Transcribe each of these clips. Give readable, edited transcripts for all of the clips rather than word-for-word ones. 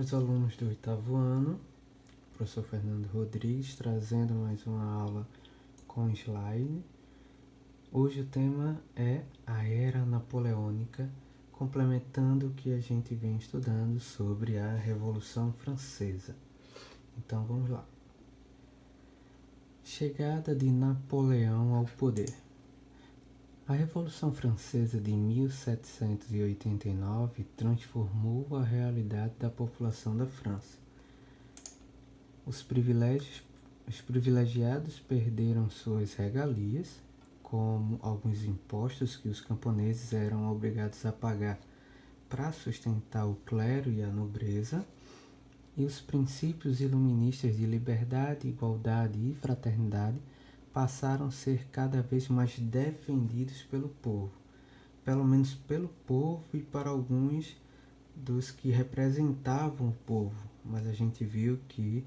caros alunos do oitavo ano, professor Fernando Rodrigues, trazendo mais uma aula com slide. Hoje o tema é a Era Napoleônica, complementando o que a gente vem estudando sobre a Revolução Francesa. Então vamos lá. Chegada de Napoleão ao poder. A Revolução Francesa de 1789 transformou a realidade da população da França. Os privilegiados perderam suas regalias, como alguns impostos que os camponeses eram obrigados a pagar para sustentar o clero e a nobreza, e os princípios iluministas de liberdade, igualdade e fraternidade passaram a ser cada vez mais defendidos pelo povo, pelo menos pelo povo e para alguns dos que representavam o povo. Mas a gente viu que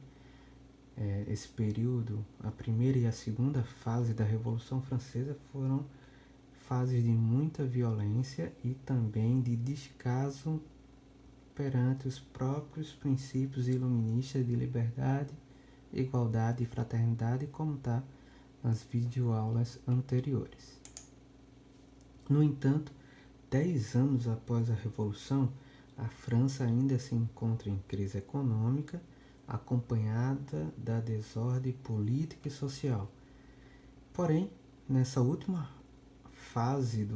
esse período, a primeira e a segunda fase da Revolução Francesa foram fases de muita violência e também de descaso perante os próprios princípios iluministas de liberdade, igualdade e fraternidade, como está nas videoaulas anteriores. No entanto, 10 anos após a Revolução, a França ainda se encontra em crise econômica, acompanhada da desordem política e social. Porém, nessa última fase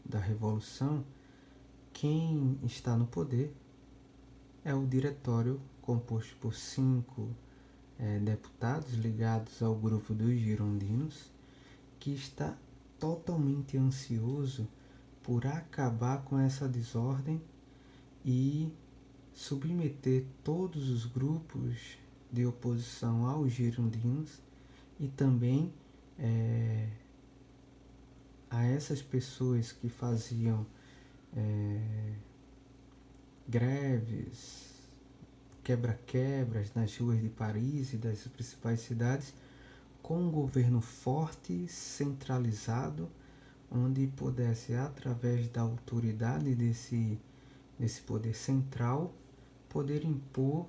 da Revolução, quem está no poder é o diretório, composto por 5 deputados ligados ao grupo dos girondinos, que está totalmente ansioso por acabar com essa desordem e submeter todos os grupos de oposição aos girondinos e também a essas pessoas que faziam greves, quebra-quebras nas ruas de Paris e das principais cidades, com um governo forte, centralizado, onde pudesse, através da autoridade desse poder central, poder impor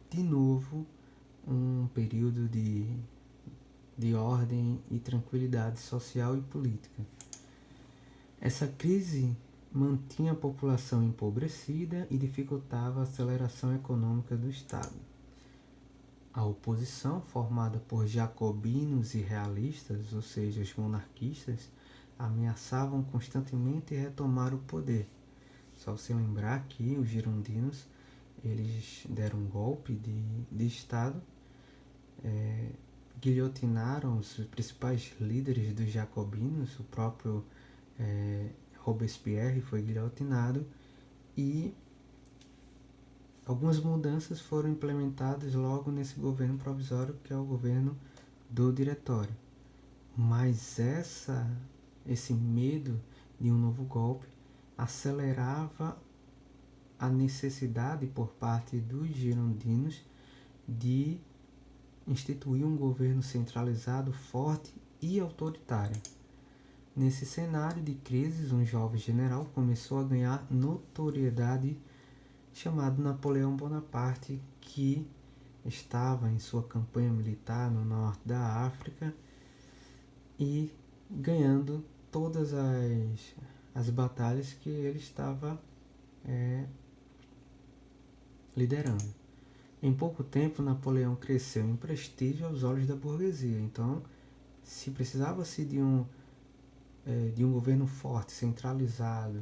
de novo um período de ordem e tranquilidade social e política. Essa crise mantinha a população empobrecida e dificultava a aceleração econômica do Estado. A oposição, formada por jacobinos e realistas, ou seja, os monarquistas, ameaçavam constantemente retomar o poder. Só se lembrar que os girondinos eles deram um golpe de Estado, guilhotinaram os principais líderes dos jacobinos, o próprio Robespierre foi guilhotinado, e algumas mudanças foram implementadas logo nesse governo provisório, que é o governo do diretório. Mas esse medo de um novo golpe acelerava a necessidade por parte dos girondinos de instituir um governo centralizado, forte e autoritário. Nesse cenário de crises, um jovem general começou a ganhar notoriedade, chamado Napoleão Bonaparte, que estava em sua campanha militar no norte da África e ganhando todas as batalhas que ele estava liderando. Em pouco tempo, Napoleão cresceu em prestígio aos olhos da burguesia. Então, se precisava-se de um governo forte, centralizado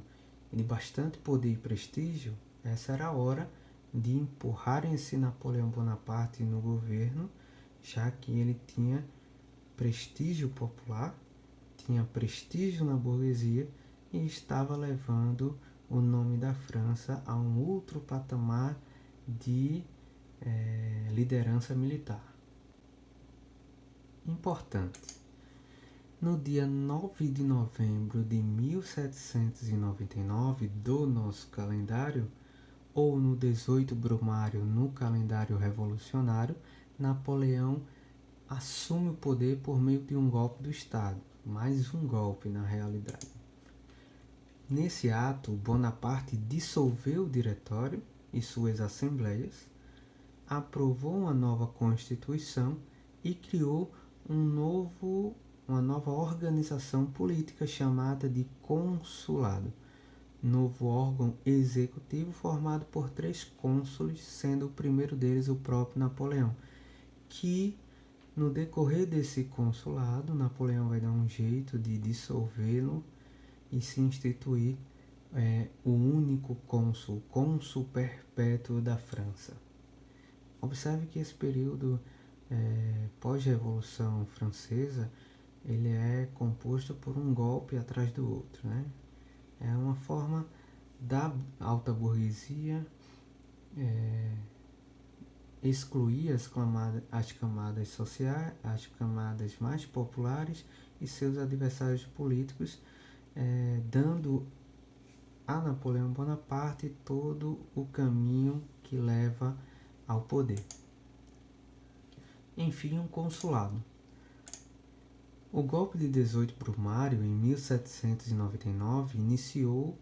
e de bastante poder e prestígio, essa era a hora de empurrarem esse Napoleão Bonaparte no governo, já que ele tinha prestígio popular, tinha prestígio na burguesia e estava levando o nome da França a um outro patamar de liderança militar. Importante. No dia 9 de novembro de 1799 do nosso calendário, ou no 18 Brumário no calendário revolucionário, Napoleão assume o poder por meio de um golpe do Estado. Mais um golpe, na realidade. Nesse ato, Bonaparte dissolveu o diretório e suas assembleias, aprovou uma nova Constituição e criou uma nova organização política chamada de Consulado, novo órgão executivo formado por 3 cônsules, sendo o primeiro deles o próprio Napoleão, que no decorrer desse consulado, Napoleão vai dar um jeito de dissolvê-lo e se instituir o único cônsul perpétuo da França. Observe que esse período pós-Revolução Francesa, ele é composto por um golpe atrás do outro, né? É uma forma da alta burguesia excluir as camadas sociais, as camadas mais populares e seus adversários políticos, dando a Napoleão Bonaparte todo o caminho que leva ao poder. Enfim, um consulado. O golpe de 18 Brumário, em 1799, iniciou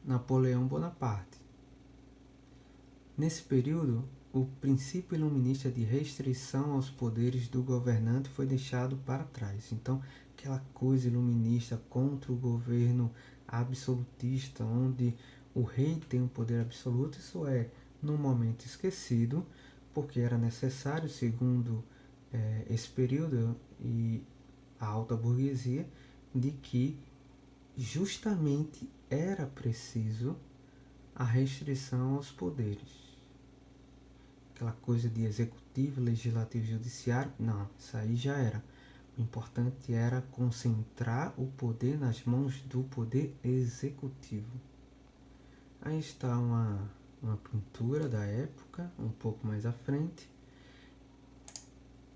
Napoleão Bonaparte. Nesse período, o princípio iluminista de restrição aos poderes do governante foi deixado para trás. Então, aquela coisa iluminista contra o governo absolutista, onde o rei tem um poder absoluto, isso é, num momento, esquecido, porque era necessário, segundo esse período e a alta burguesia, de que justamente era preciso a restrição aos poderes. Aquela coisa de executivo, legislativo e judiciário, não, isso aí já era. O importante era concentrar o poder nas mãos do poder executivo. Aí está uma pintura da época, um pouco mais à frente,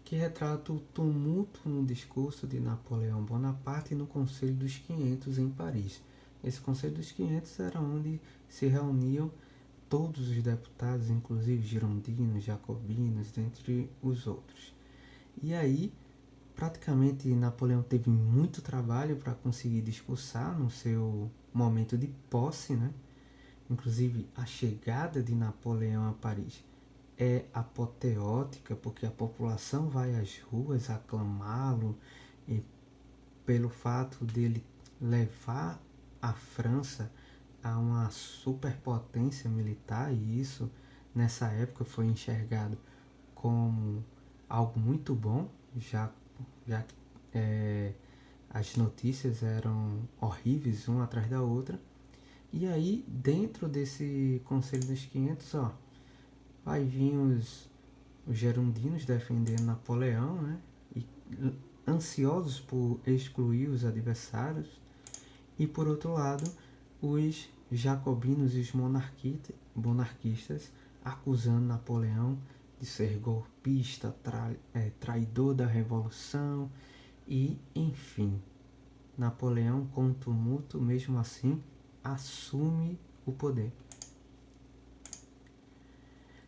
que retrata o tumulto no discurso de Napoleão Bonaparte no Conselho dos 500 em Paris. Esse Conselho dos 500 era onde se reuniam todos os deputados, inclusive girondinos, jacobinos, dentre os outros. E aí, praticamente, Napoleão teve muito trabalho para conseguir discursar no seu momento de posse, né? Inclusive, a chegada de Napoleão a Paris é apoteótica, porque a população vai às ruas aclamá-lo, e pelo fato dele levar a França a uma superpotência militar, e isso nessa época foi enxergado como algo muito bom, já que as notícias eram horríveis uma atrás da outra. E aí, dentro desse Conselho dos 500, vai vir os girondinos defendendo Napoleão, né? E ansiosos por excluir os adversários. E por outro lado, os jacobinos e os monarquistas acusando Napoleão de ser golpista, traidor da revolução e, enfim, Napoleão, com tumulto, mesmo assim, assume o poder.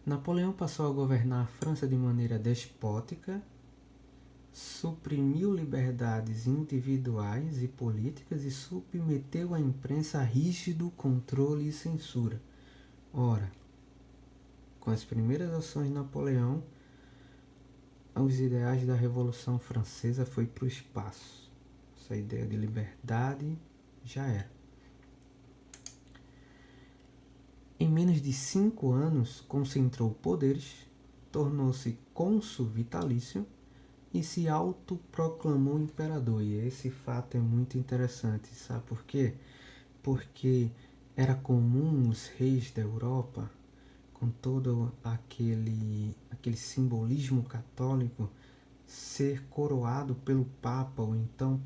Napoleão passou a governar a França de maneira despótica, suprimiu liberdades individuais e políticas e submeteu a imprensa a rígido controle e censura. Ora, com as primeiras ações de Napoleão, os ideais da Revolução Francesa foi para o espaço. Essa ideia de liberdade já era. Em menos de 5 anos, concentrou poderes, tornou-se cônsul vitalício e se autoproclamou imperador. E esse fato é muito interessante, sabe por quê? Porque era comum os reis da Europa, com todo aquele simbolismo católico, ser coroado pelo Papa, ou então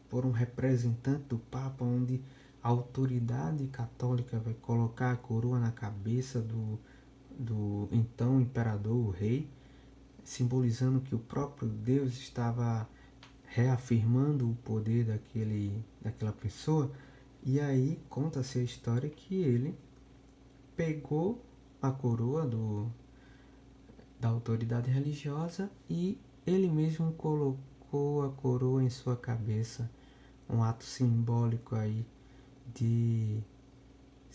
por um representante do Papa, onde a autoridade católica vai colocar a coroa na cabeça do então imperador, o rei, simbolizando que o próprio Deus estava reafirmando o poder daquela pessoa. E aí conta-se a história que ele pegou a coroa da autoridade religiosa e ele mesmo colocou a coroa em sua cabeça, um ato simbólico aí de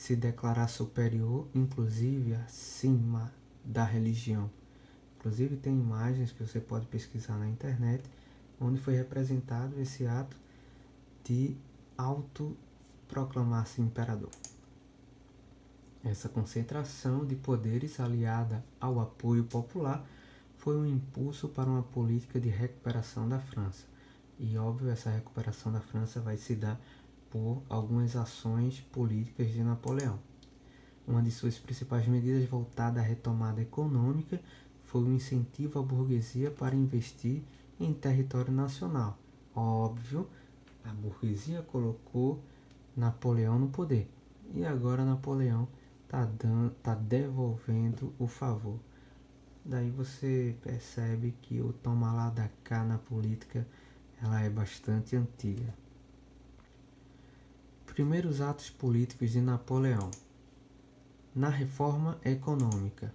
se declarar superior, inclusive acima da religião. Inclusive tem imagens que você pode pesquisar na internet, onde foi representado esse ato de autoproclamar-se imperador. Essa concentração de poderes aliada ao apoio popular foi um impulso para uma política de recuperação da França. E óbvio, essa recuperação da França vai se dar por algumas ações políticas de Napoleão. Uma de suas principais medidas voltada à retomada econômica foi o incentivo à burguesia para investir em território nacional. Óbvio, a burguesia colocou Napoleão no poder. E agora Napoleão está devolvendo o favor. Daí você percebe que o toma lá da cá na política ela é bastante antiga. Primeiros atos políticos de Napoleão. Na reforma econômica,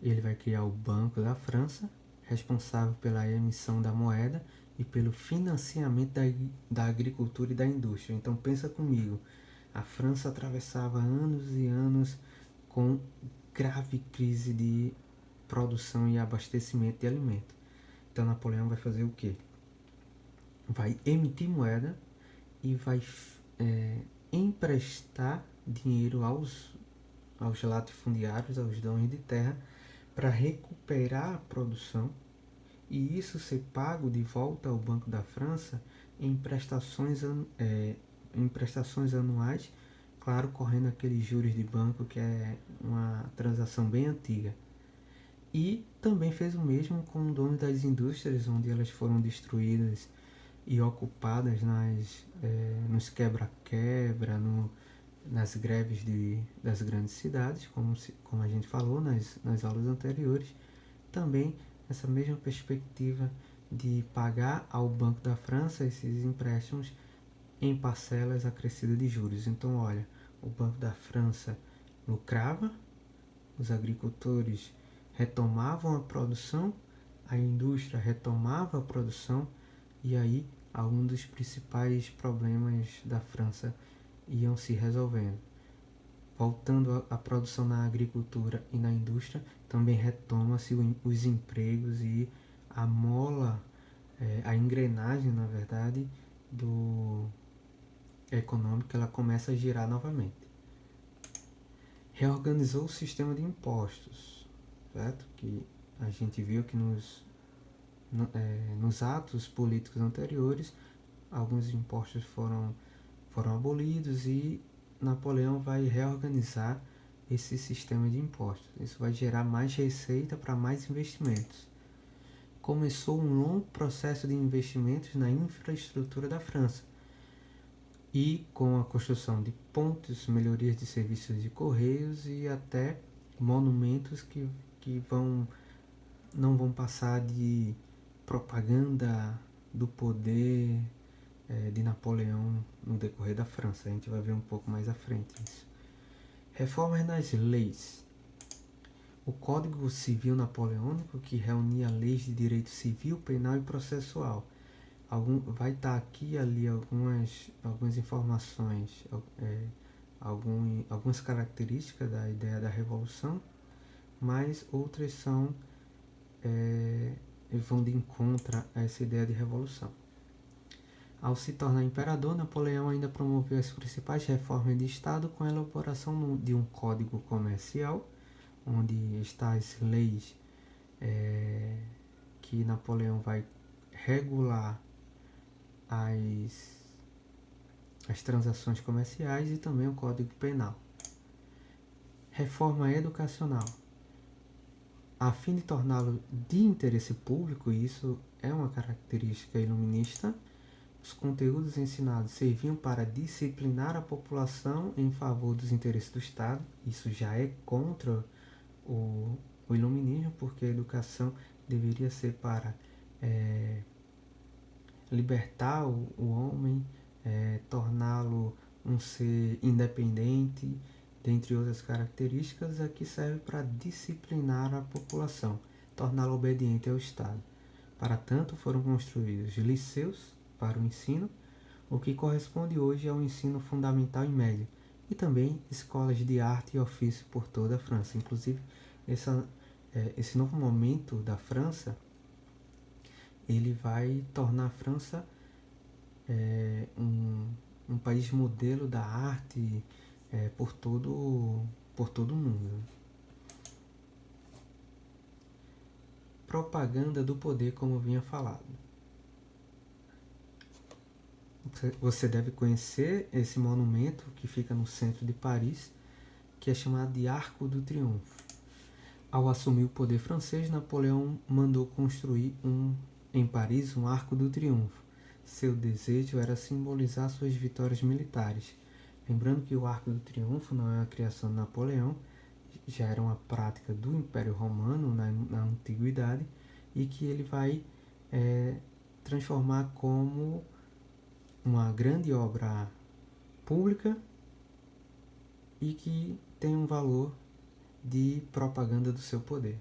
ele vai criar o Banco da França, responsável pela emissão da moeda e pelo financiamento da agricultura e da indústria. Então pensa comigo, a França atravessava anos e anos com grave crise de produção e abastecimento de alimento. Então Napoleão vai fazer o quê? Vai emitir moeda e vai emprestar dinheiro aos latifundiários, aos donos de terra, para recuperar a produção e isso ser pago de volta ao Banco da França em prestações anuais, claro, correndo aqueles juros de banco, que é uma transação bem antiga. E também fez o mesmo com donos das indústrias, onde elas foram destruídas e ocupadas nos quebra-quebra, nas greves das grandes cidades, como a gente falou nas aulas anteriores. Também essa mesma perspectiva de pagar ao Banco da França esses empréstimos em parcelas acrescidas de juros. Então, olha, o Banco da França lucrava, os agricultores retomavam a produção, a indústria retomava a produção e aí alguns dos principais problemas da França iam se resolvendo. Voltando à produção na agricultura e na indústria, também retoma-se os empregos e a mola, a engrenagem, na verdade, do econômico, ela começa a girar novamente. Reorganizou o sistema de impostos, certo? Que a gente viu que nos atos políticos anteriores, alguns impostos foram abolidos e Napoleão vai reorganizar esse sistema de impostos. Isso vai gerar mais receita para mais investimentos. Começou um longo processo de investimentos na infraestrutura da França e com a construção de pontes, melhorias de serviços de correios e até monumentos que não vão passar de propaganda do poder de Napoleão no decorrer da França. A gente vai ver um pouco mais à frente isso. Reformas nas leis. O Código Civil Napoleônico, que reunia leis de direito civil, penal e processual. Vai estar aqui e ali algumas informações, algumas características da ideia da Revolução, mas outras vão de encontro a essa ideia de revolução. Ao se tornar imperador, Napoleão ainda promoveu as principais reformas de Estado com a elaboração de um código comercial, onde estão as leis que Napoleão vai regular as transações comerciais e também o Código Penal. Reforma educacional. A fim de torná-lo de interesse público, e isso é uma característica iluminista, os conteúdos ensinados serviam para disciplinar a população em favor dos interesses do Estado. Isso já é contra o iluminismo, porque a educação deveria ser para libertar o homem, torná-lo um ser independente, dentre outras características. Aqui serve para disciplinar a população, torná-la obediente ao Estado. Para tanto, foram construídos liceus para o ensino, o que corresponde hoje ao ensino fundamental e médio, e também escolas de arte e ofício por toda a França. Inclusive, esse novo momento da França, ele vai tornar a França um país modelo da arte por todo o mundo. Propaganda do poder, como eu vinha falado. Você deve conhecer esse monumento que fica no centro de Paris, que é chamado de Arco do Triunfo. Ao assumir o poder francês, Napoleão mandou construir em Paris um Arco do Triunfo. Seu desejo era simbolizar suas vitórias militares. Lembrando que o Arco do Triunfo não é uma criação de Napoleão, já era uma prática do Império Romano na Antiguidade, e que ele vai transformar como uma grande obra pública e que tem um valor de propaganda do seu poder.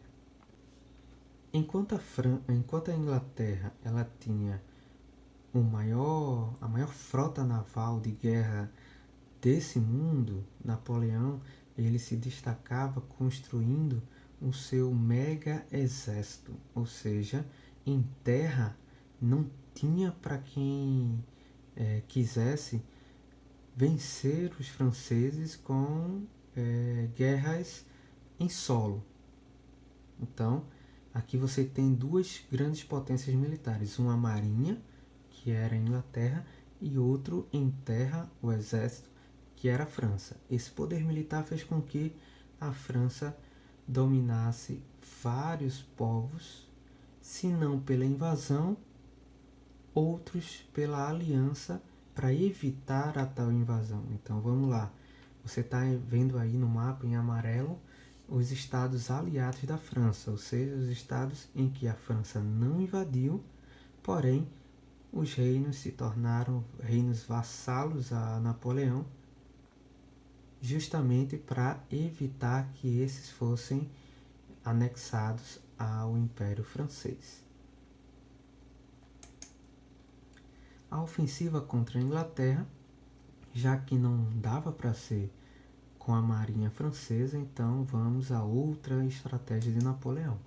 Enquanto a Inglaterra ela tinha a maior frota naval de guerra desse mundo, Napoleão ele se destacava construindo o seu mega exército, ou seja, em terra não tinha para quem quisesse vencer os franceses com guerras em solo. Então, aqui você tem duas grandes potências militares, uma marinha, que era a Inglaterra, e outro em terra, o exército, que era a França. Esse poder militar fez com que a França dominasse vários povos, se não pela invasão, outros pela aliança para evitar a tal invasão. Então vamos lá, você está vendo aí no mapa em amarelo os estados aliados da França, ou seja, os estados em que a França não invadiu, porém os reinos se tornaram reinos vassalos a Napoleão, justamente para evitar que esses fossem anexados ao Império Francês. A ofensiva contra a Inglaterra, já que não dava para ser com a marinha francesa, então vamos a outra estratégia de Napoleão.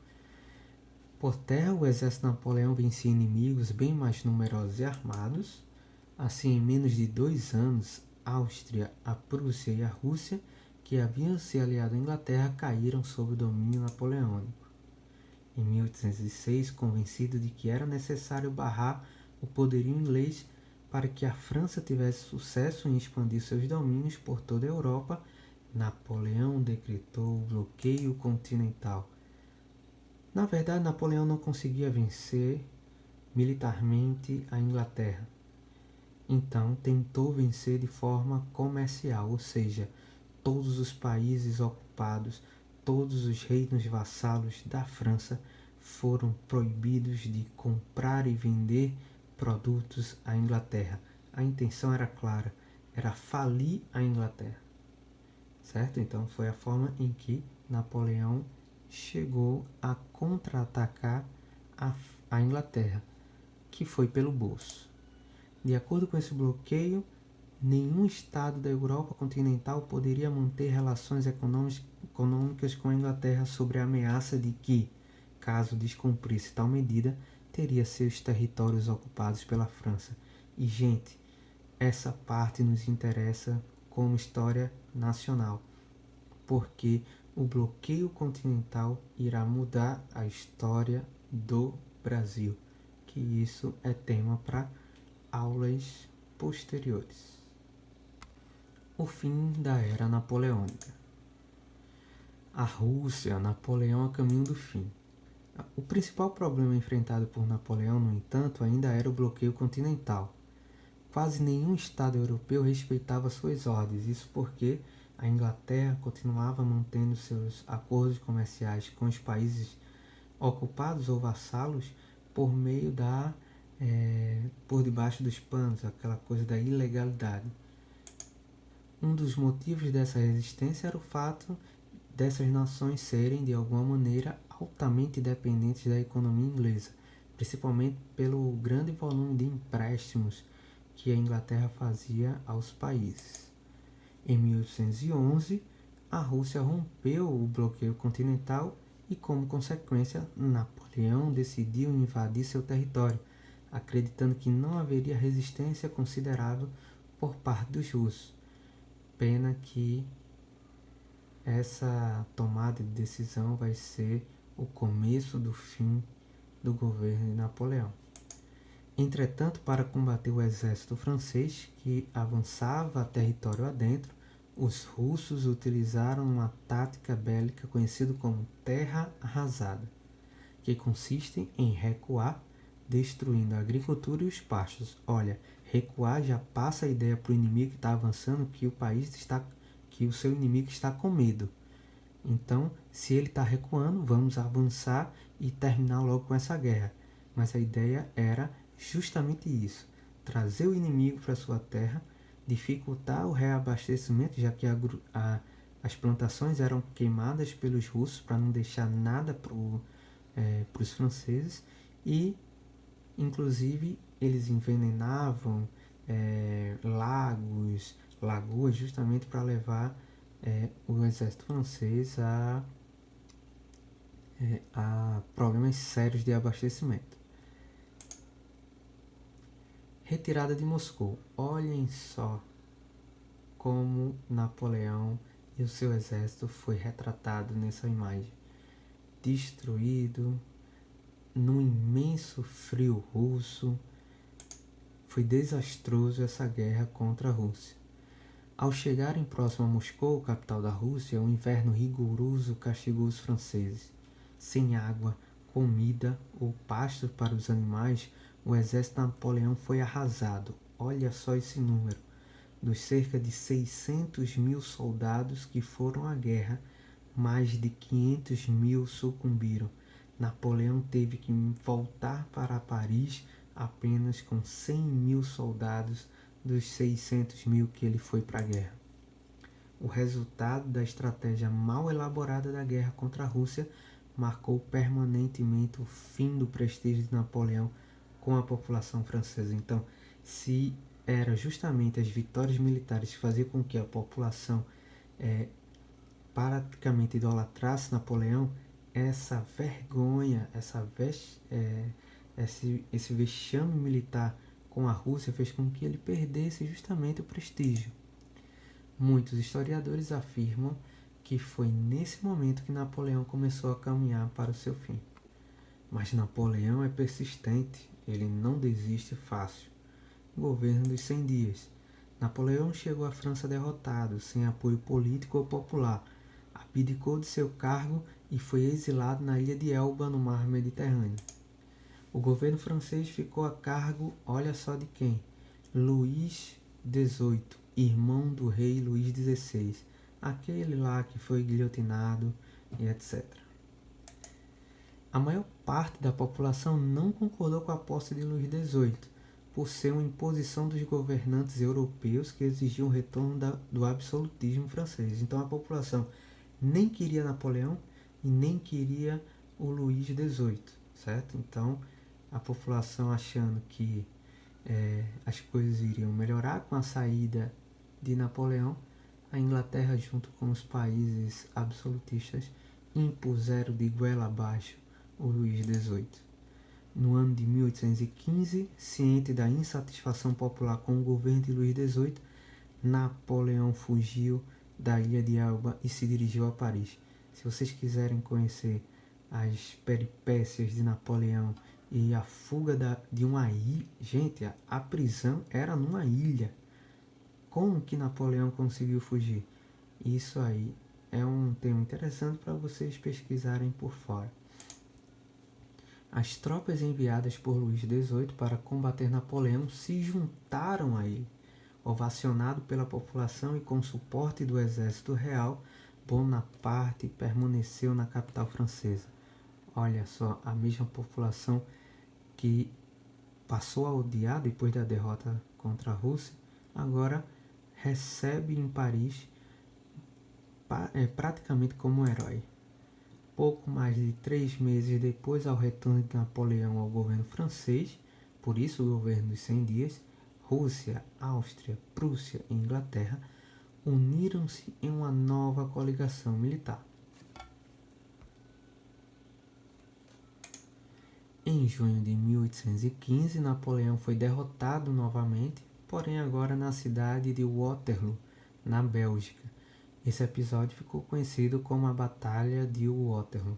Por terra, o exército de Napoleão vencia inimigos bem mais numerosos e armados. Assim, em menos de 2 anos, a Áustria, a Prússia e a Rússia, que haviam se aliado à Inglaterra, caíram sob o domínio napoleônico. Em 1806, convencido de que era necessário barrar o poderio inglês para que a França tivesse sucesso em expandir seus domínios por toda a Europa, Napoleão decretou o bloqueio continental. Na verdade, Napoleão não conseguia vencer militarmente a Inglaterra. Então, tentou vencer de forma comercial, ou seja, todos os países ocupados, todos os reinos vassalos da França foram proibidos de comprar e vender produtos à Inglaterra. A intenção era clara, era falir a Inglaterra. Certo? Então foi a forma em que Napoleão chegou a contra-atacar a Inglaterra, que foi pelo bolso. De acordo com esse bloqueio, nenhum estado da Europa continental poderia manter relações econômicas com a Inglaterra sobre a ameaça de que, caso descumprisse tal medida, teria seus territórios ocupados pela França. E, gente, essa parte nos interessa como história nacional, porque o bloqueio continental irá mudar a história do Brasil, que isso é tema para aulas posteriores. O fim da era napoleônica. A Rússia, Napoleão a caminho do fim. O principal problema enfrentado por Napoleão, no entanto, ainda era o bloqueio continental. Quase nenhum estado europeu respeitava suas ordens, isso porque a Inglaterra continuava mantendo seus acordos comerciais com os países ocupados ou vassalos por meio por debaixo dos panos, aquela coisa da ilegalidade. Um dos motivos dessa resistência era o fato dessas nações serem, de alguma maneira, altamente dependentes da economia inglesa, principalmente pelo grande volume de empréstimos que a Inglaterra fazia aos países. Em 1811, a Rússia rompeu o bloqueio continental e, como consequência, Napoleão decidiu invadir seu território, acreditando que não haveria resistência considerável por parte dos russos. Pena que essa tomada de decisão vai ser o começo do fim do governo de Napoleão. Entretanto, para combater o exército francês, que avançava território adentro, os russos utilizaram uma tática bélica conhecida como terra arrasada, que consiste em recuar, destruindo a agricultura e os pastos. Olha, recuar já passa a ideia para o inimigo que está avançando que o seu inimigo está com medo. Então, se ele está recuando, vamos avançar e terminar logo com essa guerra. Mas a ideia era justamente isso: trazer o inimigo para sua terra, dificultar o reabastecimento, já que as plantações eram queimadas pelos russos para não deixar nada para os franceses, e inclusive eles envenenavam lagos, lagoas, justamente para levar o exército francês a problemas sérios de abastecimento. Retirada de Moscou. Olhem só como Napoleão e o seu exército foi retratado nessa imagem. Destruído, num imenso frio russo. Foi desastroso essa guerra contra a Rússia. Ao chegarem próximo a Moscou, capital da Rússia, um inverno rigoroso castigou os franceses. Sem água, comida ou pasto para os animais, o exército de Napoleão foi arrasado. Olha só esse número. Dos cerca de 600 mil soldados que foram à guerra, mais de 500 mil sucumbiram. Napoleão teve que voltar para Paris apenas com 100 mil soldados dos 600 mil que ele foi para a guerra. O resultado da estratégia mal elaborada da guerra contra a Rússia marcou permanentemente o fim do prestígio de Napoleão com a população francesa. Então, se era justamente as vitórias militares que faziam com que a população praticamente idolatrasse Napoleão, essa vergonha, esse vexame militar com a Rússia fez com que ele perdesse justamente o prestígio. Muitos historiadores afirmam que foi nesse momento que Napoleão começou a caminhar para o seu fim. Mas Napoleão é persistente, ele não desiste fácil. Governo dos 100 dias. Napoleão chegou à França derrotado, sem apoio político ou popular, abdicou de seu cargo e foi exilado na ilha de Elba, no mar Mediterrâneo. O governo francês ficou a cargo, olha só de quem? Luís XVIII, irmão do rei Luís XVI, aquele lá que foi guilhotinado e etc. A maior parte da população não concordou com a posse de Luís XVIII, por ser uma imposição dos governantes europeus que exigiam o retorno do absolutismo francês. Então a população nem queria Napoleão e nem queria o Luís XVIII, certo? Então a população, achando que as coisas iriam melhorar com a saída de Napoleão, a Inglaterra, junto com os países absolutistas, impuseram de goela abaixo o Luís XVIII. No ano de 1815, ciente da insatisfação popular com o governo de Luís XVIII, Napoleão fugiu da ilha de Elba e se dirigiu a Paris. Se vocês quiserem conhecer as peripécias de Napoleão e a fuga de uma ilha, gente, a prisão era numa ilha. Como que Napoleão conseguiu fugir? Isso aí é um tema interessante para vocês pesquisarem por fora. As tropas enviadas por Luís XVIII para combater Napoleão se juntaram a ele. Ovacionado pela população e com suporte do exército real, Bonaparte permaneceu na capital francesa. Olha só, a mesma população que passou a odiar depois da derrota contra a Rússia, agora recebe em Paris praticamente como um herói. Pouco mais de 3 meses depois ao retorno de Napoleão ao governo francês, por isso o governo dos 100 dias, Rússia, Áustria, Prússia e Inglaterra, uniram-se em uma nova coligação militar. Em junho de 1815, Napoleão foi derrotado novamente, porém agora na cidade de Waterloo, na Bélgica. Esse episódio ficou conhecido como a Batalha de Waterloo.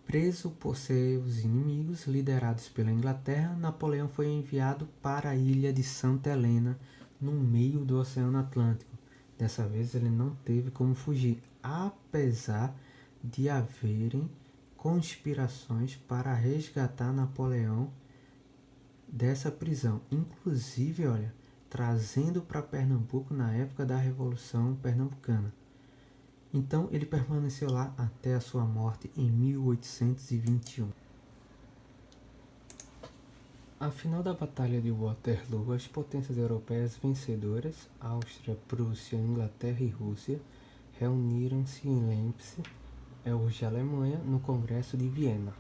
Preso por seus inimigos, liderados pela Inglaterra, Napoleão foi enviado para a ilha de Santa Helena, no meio do Oceano Atlântico. Dessa vez ele não teve como fugir, apesar de haverem conspirações para resgatar Napoleão dessa prisão. Inclusive, olha, trazendo para Pernambuco na época da Revolução Pernambucana. Então ele permaneceu lá até a sua morte em 1821. Ao final da Batalha de Waterloo, as potências europeias vencedoras, Áustria, Prússia, Inglaterra e Rússia, reuniram-se em Leipzig, hoje Alemanha, no Congresso de Viena.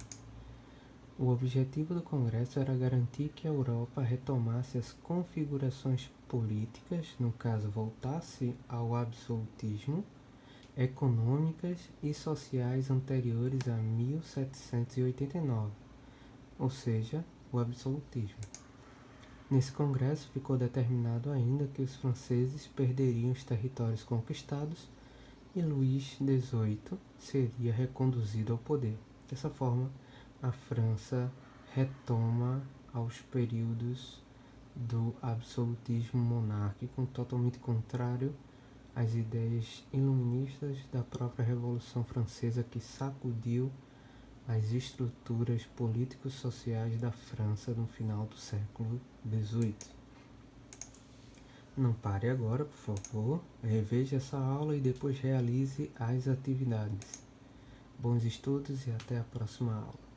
O objetivo do Congresso era garantir que a Europa retomasse as configurações políticas, no caso voltasse ao absolutismo, econômicas e sociais anteriores a 1789, ou seja, o absolutismo. Nesse congresso ficou determinado ainda que os franceses perderiam os territórios conquistados e Luís XVIII seria reconduzido ao poder. Dessa forma, a França retoma aos períodos do absolutismo monárquico, totalmente contrário às ideias iluministas da própria Revolução Francesa, que sacudiu as estruturas políticos-sociais da França no final do século XVIII. Não pare agora, por favor, reveja essa aula e depois realize as atividades. Bons estudos e até a próxima aula.